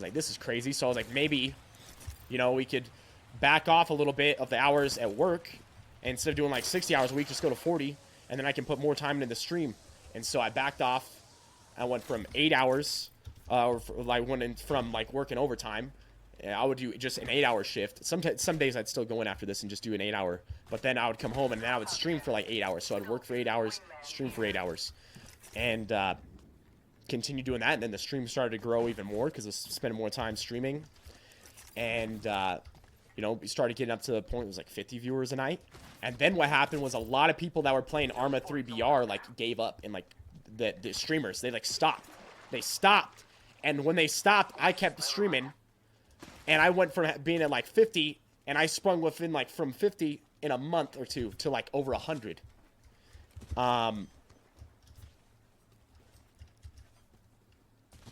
was like, this is crazy. So I was like, maybe, you know, we could back off a little bit of the hours at work. And instead of doing like 60 hours a week, just go to 40. And then I can put more time into the stream. And so I backed off. I went from 8 hours, from like working overtime. I would do just an 8-hour shift. Some days I'd still go in after this and just do an 8-hour. But then I would come home and then I would stream for like 8 hours. So I'd work for 8 hours, stream for 8 hours. And continue doing that. And then the stream started to grow even more because I was spending more time streaming. And, you know, we started getting up to the point it was like 50 viewers a night. And then what happened was a lot of people that were playing Arma 3 BR like gave up. And like the streamers, they like stopped. They stopped. And when they stopped, I kept streaming. And I went from being at like 50, and I sprung within like from 50 in a month or two to like over 100. And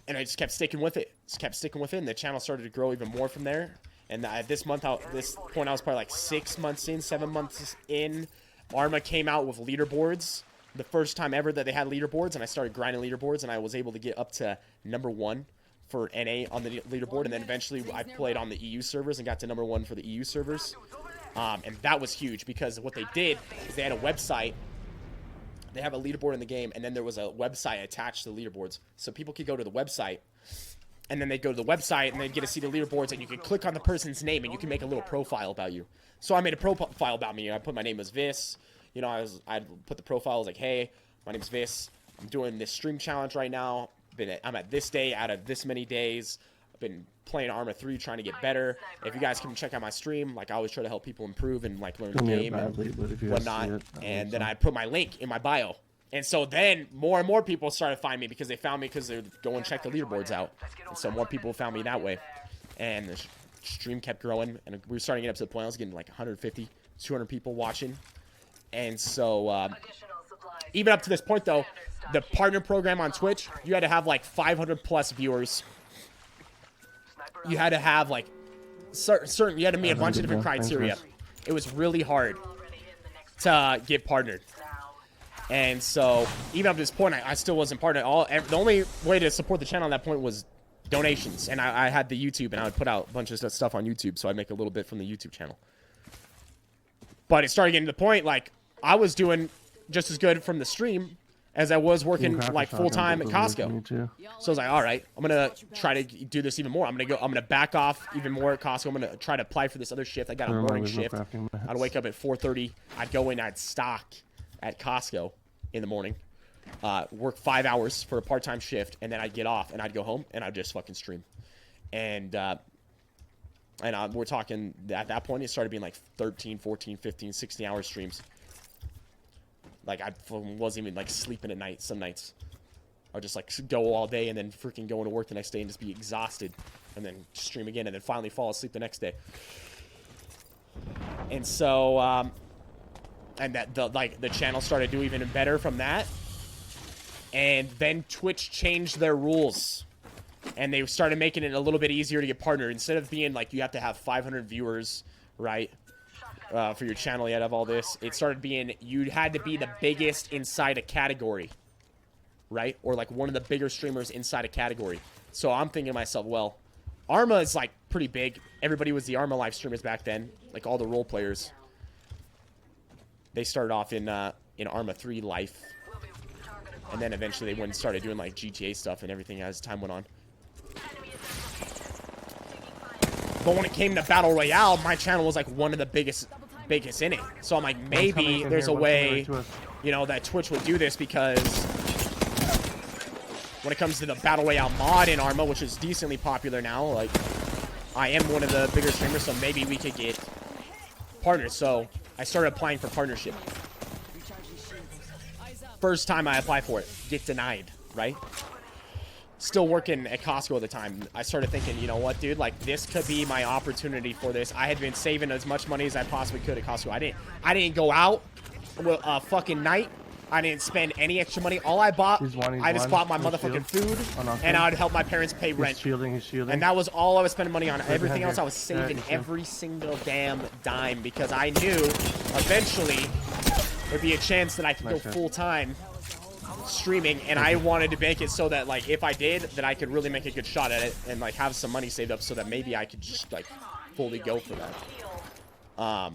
I just kept sticking with it. And the channel started to grow even more from there. And at this point, I was probably like 6 months in, 7 months in. Arma came out with leaderboards. The first time ever that they had leaderboards, and I started grinding leaderboards, and I was able to get up to #1 for NA on the leaderboard, and then eventually I played on the EU servers and got to #1 for the EU servers. And that was huge because what they did is they had a website. They have a leaderboard in the game, and then there was a website attached to the leaderboards. So people could go to the website, and then they'd go to the website, and they'd get to see the leaderboards, and you could click on the person's name, and you can make a little profile about you. So I made a profile about me, and I put my name as Viss. You know, I'd put the profile, I was like, hey, my name's Viss. I'm doing this stream challenge right now. I'm at this day out of this many days. I've been playing Arma 3, trying to get better. If you guys can check out my stream, like I always try to help people improve and like learn the game and whatnot. And then I put my link in my bio. And so then more and more people started finding me because they found me because they would go and check the leaderboards out. And so more people found me that way. And the stream kept growing. And we were starting to get up to the point I was getting like 150, 200 people watching. And so even up to this point, though, the partner program on Twitch, you had to have like 500 plus viewers. You had to have like certain you had to meet a bunch of different criteria. It was really hard to get partnered. And so even up to this point, I still wasn't partnered. The only way to support the channel at that point was donations. And I had the YouTube, and I would put out a bunch of stuff on YouTube, so I'd make a little bit from the YouTube channel. But it started getting to the point, like, I was doing just as good from the stream as I was working like full-time at Costco. So I was like, all right, I'm gonna try to do this even more. I'm gonna back off even more at Costco. I'm gonna try to apply for this other shift. I got a morning shift. I'd wake up at 4:30. I'd go in, I'd stock at Costco in the morning, work 5 hours for a part-time shift, and then I'd get off and I'd go home and I'd just fucking stream. And we're talking at that point, it started being like 13, 14, 15, 16-hour streams. Like, I wasn't even, like, sleeping at night some nights. I'd just, like, go all day and then freaking go into work the next day and just be exhausted. And then stream again and then finally fall asleep the next day. And so, and that, the channel started doing even better from that. And then Twitch changed their rules. And they started making it a little bit easier to get partnered. Instead of being, like, you have to have 500 viewers, right? For your channel, you had to have all this. It started being, you had to be the biggest inside a category, right? Or like one of the bigger streamers inside a category. So I'm thinking to myself, well, Arma is like pretty big. Everybody was the Arma live streamers back then, like all the role players. They started off in Arma 3 life, and then eventually they went and started doing like GTA stuff and everything as time went on. But when it came to Battle Royale, my channel was like one of the biggest in it. So I'm like, maybe there's a way, you know, that Twitch would do this, because when it comes to the Battle Royale mod in Arma, which is decently popular now, like, I am one of the bigger streamers, so maybe we could get partners. So I started applying for partnership. First time I apply for it, get denied, right? Still working at Costco at the time. I started thinking, you know what, dude, like, this could be my opportunity for this. I had been saving as much money as I possibly could at Costco. I didn't go out a fucking night. I didn't spend any extra money. All I bought, I just bought my motherfucking food, and I would help my parents pay rent. And that was all I was spending money on. Everything else I was saving every single damn dime, because I knew eventually there'd be a chance that I could go full time streaming, and I wanted to make it so that, like, if I did, that I could really make a good shot at it and, like, have some money saved up so that maybe I could just, like, fully go for that.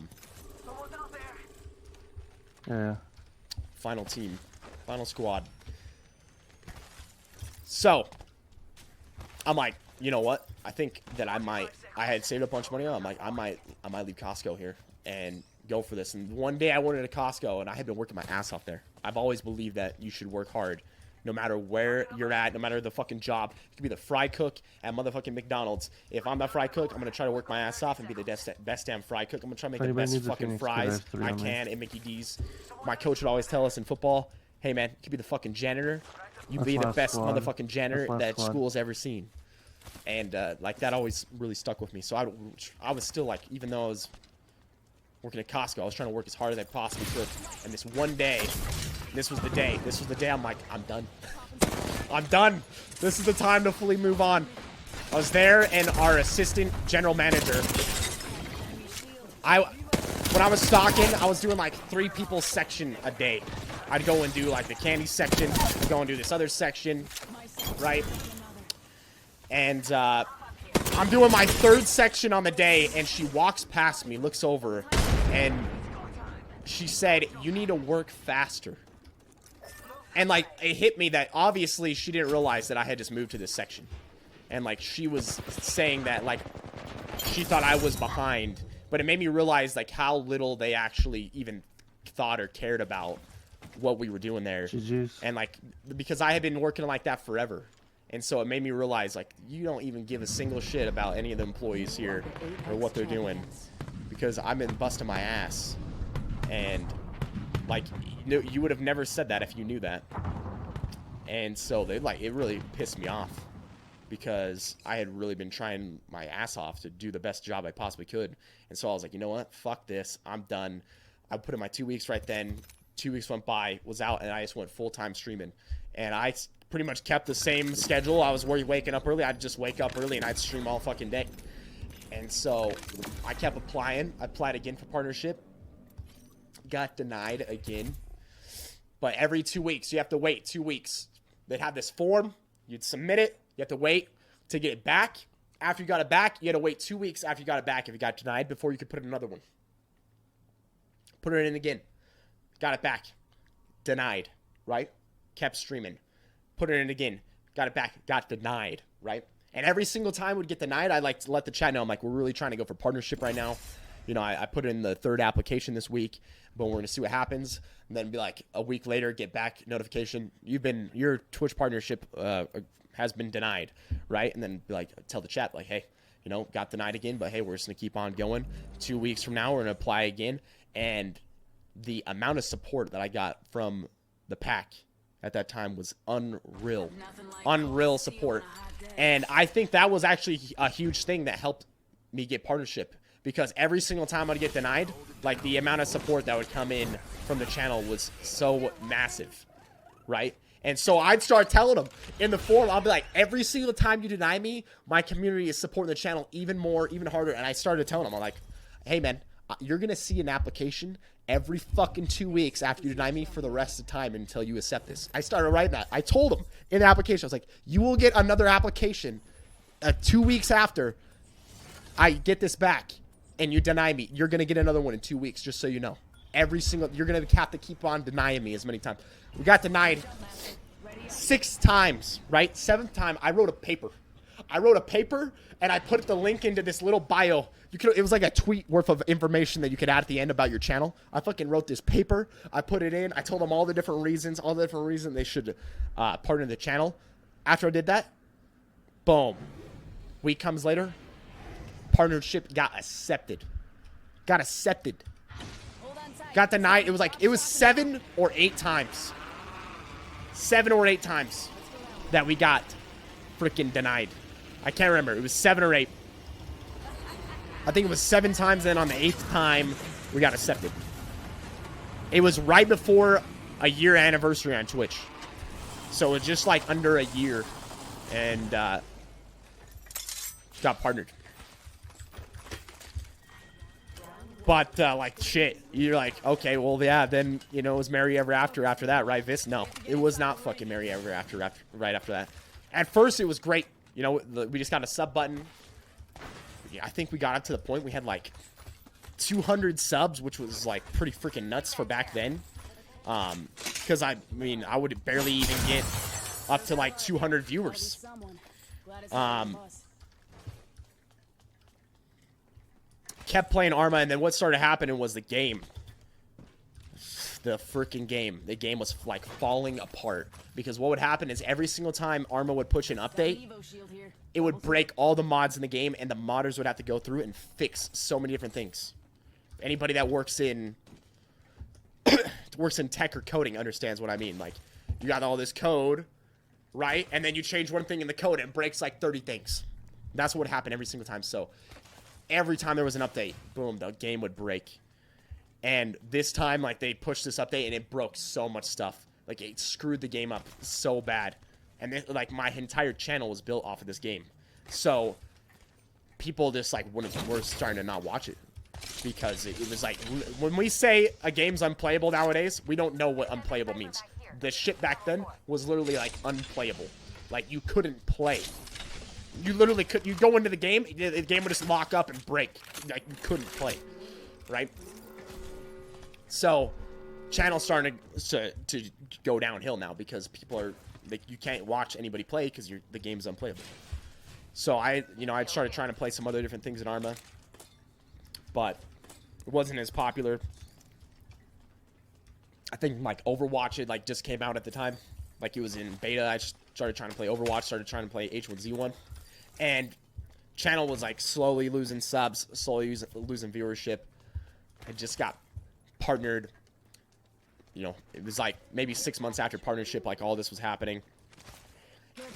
Yeah. Final team. Final squad. So, I'm like, you know what? I think that I had saved a bunch of money. I'm like, I might leave Costco here and go for this. And one day I went into Costco, and I had been working my ass off there. I've always believed that you should work hard no matter where you're at, no matter the fucking job. You could be the fry cook at motherfucking McDonald's. If I'm the fry cook, I'm going to try to work my ass off and be the best damn fry cook. I'm going to try to make the best fucking fries I can at Mickey D's. My coach would always tell us in football, hey, man, you could be the fucking janitor. You be the best motherfucking janitor that school's ever seen. And, like, that always really stuck with me. So I was still, like, even though I was working at Costco, I was trying to work as hard as I possibly could. And this one day, this was the day I'm like, I'm done. I'm done. This is the time to fully move on. I was there, and our assistant general manager, when I was stocking, I was doing, like, 3 people's section a day. I'd go and do, like, the candy section, go and do this other section, right? And, I'm doing my 3rd section on the day, and she walks past me, looks over, and she said, you need to work faster. And, like, it hit me that obviously she didn't realize that I had just moved to this section. And, like, she was saying that, like, she thought I was behind. But it made me realize, like, how little they actually even thought or cared about what we were doing there. And, like, because I had been working like that forever. And so it made me realize, like, you don't even give a single shit about any of the employees here or what they're doing. Because I've been busting my ass. And, like, you would have never said that if you knew that. And so it really pissed me off. Because I had really been trying my ass off to do the best job I possibly could. And so I was like, you know what? Fuck this. I'm done. I put in my 2 weeks right then. 2 weeks went by, was out, and I just went full-time streaming. And I pretty much kept the same schedule. I was waking up early. I'd just wake up early, and I'd stream all fucking day. And so I kept applying. I applied again for partnership. Got denied again. But every 2 weeks, you have to wait 2 weeks. They'd have this form. You'd submit it. You have to wait to get it back. After you got it back, you had to wait 2 weeks after you got it back if you got denied before you could put in another one. Put it in again. Got it back. Denied, right? Kept streaming. Put it in again. Got it back. Got denied, right? And every single time we'd get denied, I'd like to let the chat know, I'm like, we're really trying to go for partnership right now. You know, I put in the 3rd application this week, but we're going to see what happens. And then be like a week later, get back notification. Your Twitch partnership has been denied, right? And then be like, tell the chat, like, hey, you know, got denied again, but hey, we're just going to keep on going. 2 weeks from now, we're going to apply again. And the amount of support that I got from the pack at that time was unreal. Unreal support. And I think that was actually a huge thing that helped me get partnership. Because every single time I'd get denied, like, the amount of support that would come in from the channel was so massive, right? And so I'd start telling them in the forum, I'll be like, every single time you deny me, my community is supporting the channel even more, even harder. And I started telling them, I'm like, hey, man, you're going to see an application every fucking 2 weeks after you deny me for the rest of the time until you accept this. I started writing that. I told them in the application, I was like, you will get another application 2 weeks after I get this back. And you deny me, you're going to get another one in 2 weeks, just so you know. You're going to have to keep on denying me as many times. We got denied 6 times, right? 7th time, I wrote a paper. And I put the link into this little bio. It was like a tweet worth of information that you could add at the end about your channel. I fucking wrote this paper. I put it in. I told them all the different reasons they should partner the channel. After I did that, boom. Week comes later, partnership got accepted. Got denied. It was 7 or 8 times. 7 or 8 times that we got freaking denied. I can't remember. It was 7 or 8. I think it was 7 times, then on the 8th time, we got accepted. It was right before a year anniversary on Twitch. So it was just like under a year. And got partnered. But, like, shit. You're like, okay, well, yeah, then, you know, it was Merry Ever After that, right, Viss? No, it was not fucking Merry Ever After right after that. At first, it was great. You know, we just got a sub button. Yeah, I think we got up to the point we had, like, 200 subs, which was, like, pretty freaking nuts for back then. Because, I mean, I would barely even get up to, like, 200 viewers. Kept playing Arma, and then what started happening was the game. The freaking game. The game was, like, falling apart. Because what would happen is every single time Arma would push an update, it would break all the mods in the game, and the modders would have to go through it and fix so many different things. Anybody that works in tech or coding understands what I mean. Like, you got all this code, right? And then you change one thing in the code, and it breaks, like, 30 things. That's what would happen every single time. So every time there was an update, boom, the game would break. And this time, like, they pushed this update, and it broke so much stuff. Like, it screwed the game up so bad. And, then, like, my entire channel was built off of this game. So people just, like, were starting to not watch it. Because it was, like, when we say a game's unplayable nowadays, we don't know what unplayable means. The shit back then was literally, like, unplayable. Like, you couldn't play. You literally could. You go into the game would just lock up and break. Like, you couldn't play, right? So, channel's starting to go downhill now because people are like, you can't watch anybody play because the game's unplayable. So I started trying to play some other different things in Arma, but it wasn't as popular. I think like Overwatch had like just came out at the time, like it was in beta. I just started trying to play Overwatch, started trying to play H1Z1. And channel was like slowly losing subs, slowly losing viewership. I just got partnered. You know, it was like maybe 6 months after partnership, like all this was happening.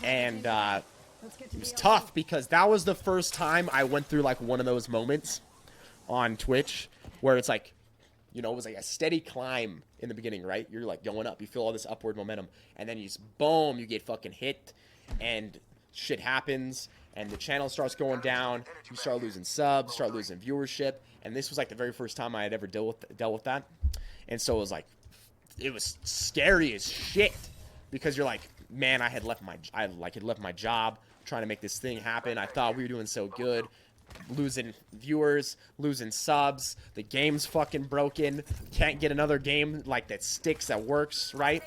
And it was tough because that was the first time I went through like one of those moments on Twitch where it's like, you know, it was like a steady climb in the beginning, right? You're like going up, you feel all this upward momentum, and then you just, boom, you get fucking hit, and shit happens. And the channel starts going down. You start losing subs, start losing viewership. And this was like the very first time I had ever dealt with that. And so it was like, it was scary as shit because you're like, man, I had left my job trying to make this thing happen. I thought we were doing so good. Losing viewers, losing subs. The game's fucking broken. Can't get another game like that sticks, that works, right?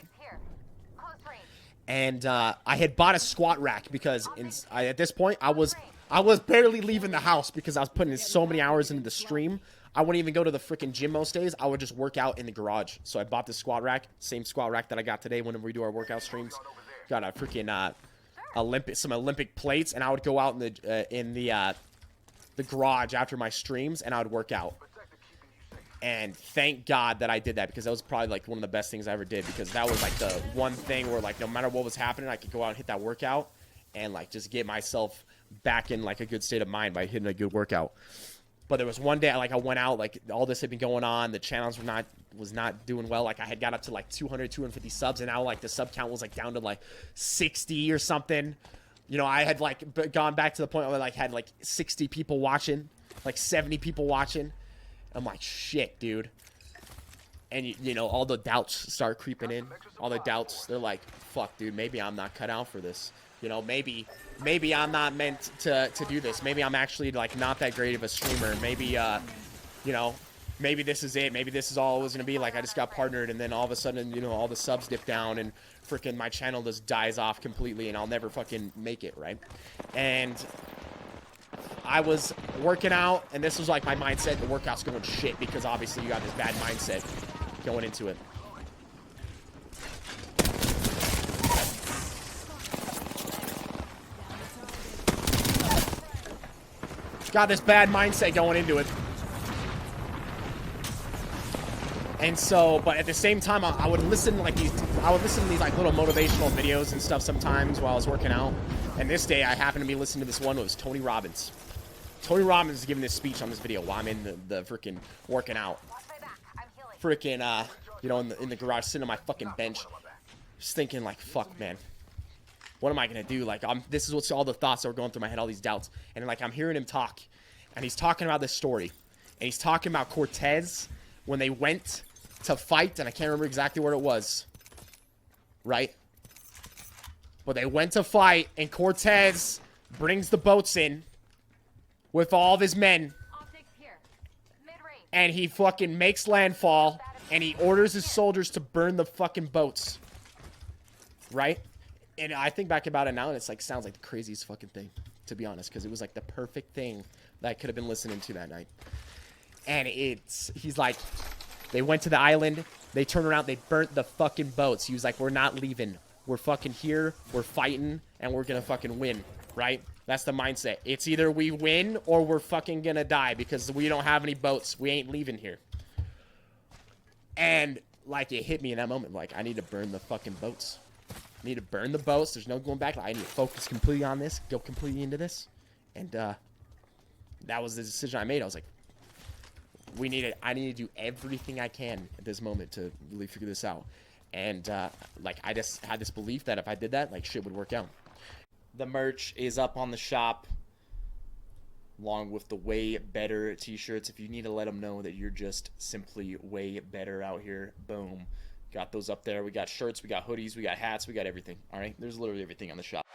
And I had bought a squat rack because at this point I was barely leaving the house because I was putting in so many hours into the stream. I wouldn't even go to the freaking gym most days. I would just work out in the garage. So I bought the squat rack, same squat rack that I got today whenever we do our workout streams. Got a freaking some Olympic plates, and I would go out in the garage after my streams, and I would work out. And thank God that I did that because that was probably like one of the best things I ever did because that was like the one thing where like no matter what was happening, I could go out and hit that workout and like just get myself back in like a good state of mind by hitting a good workout. But there was one day like I went out, like all this had been going on, the channels was not doing well. Like I had got up to like 200, 250 subs, and now like the sub count was like down to like 60 or something. You know, I had like gone back to the point where I like had like 60 people watching, like 70 people watching. I'm like, shit, dude. And, you know, all the doubts start creeping in. All the doubts, they're like, fuck, dude, maybe I'm not cut out for this. You know, maybe I'm not meant to do this. Maybe I'm actually, like, not that great of a streamer. Maybe, you know, maybe this is it. Maybe this is all it was going to be. Like, I just got partnered, and then all of a sudden, you know, all the subs dip down, and freaking my channel just dies off completely, and I'll never fucking make it, right? And I was working out, and this was like my mindset. The workout's going shit because obviously you got this bad mindset going into it. Got this bad mindset going into it. And so, but at the same time, I would listen to these like little motivational videos and stuff sometimes while I was working out. And this day, I happened to be listening to this one. It was Tony Robbins. Tony Robbins is giving this speech on this video while I'm in the freaking working out. Freaking, you know, in the garage, sitting on my fucking bench, just thinking like, fuck, man. What am I gonna do? Like, this is what's all the thoughts that were going through my head, all these doubts. And like, I'm hearing him talk, and he's talking about this story. And he's talking about Cortez when they went to fight, and I can't remember exactly where it was. Right? But they went to fight, and Cortez brings the boats in with all of his men. And he fucking makes landfall, and he orders his soldiers to burn the fucking boats. Right? And I think back about it now, and it's like, sounds like the craziest fucking thing, to be honest, because it was like the perfect thing that I could have been listening to that night. And he's like, they went to the island, they turned around, they burnt the fucking boats. He was like, we're not leaving. We're fucking here, we're fighting, and we're gonna fucking win, right? That's the mindset. It's either we win or we're fucking gonna die because we don't have any boats. We ain't leaving here. And, like, it hit me in that moment. Like, I need to burn the fucking boats. I need to burn the boats. There's no going back. Like, I need to focus completely on this, go completely into this. And, that was the decision I made. I was like, I need to do everything I can at this moment to really figure this out. And, like, I just had this belief that if I did that, like, shit would work out. The merch is up on the shop, along with the way better t-shirts. If you need to let them know that you're just simply way better out here, boom. Got those up there. We got shirts, we got hoodies, we got hats, we got everything. All right? There's literally everything on the shop.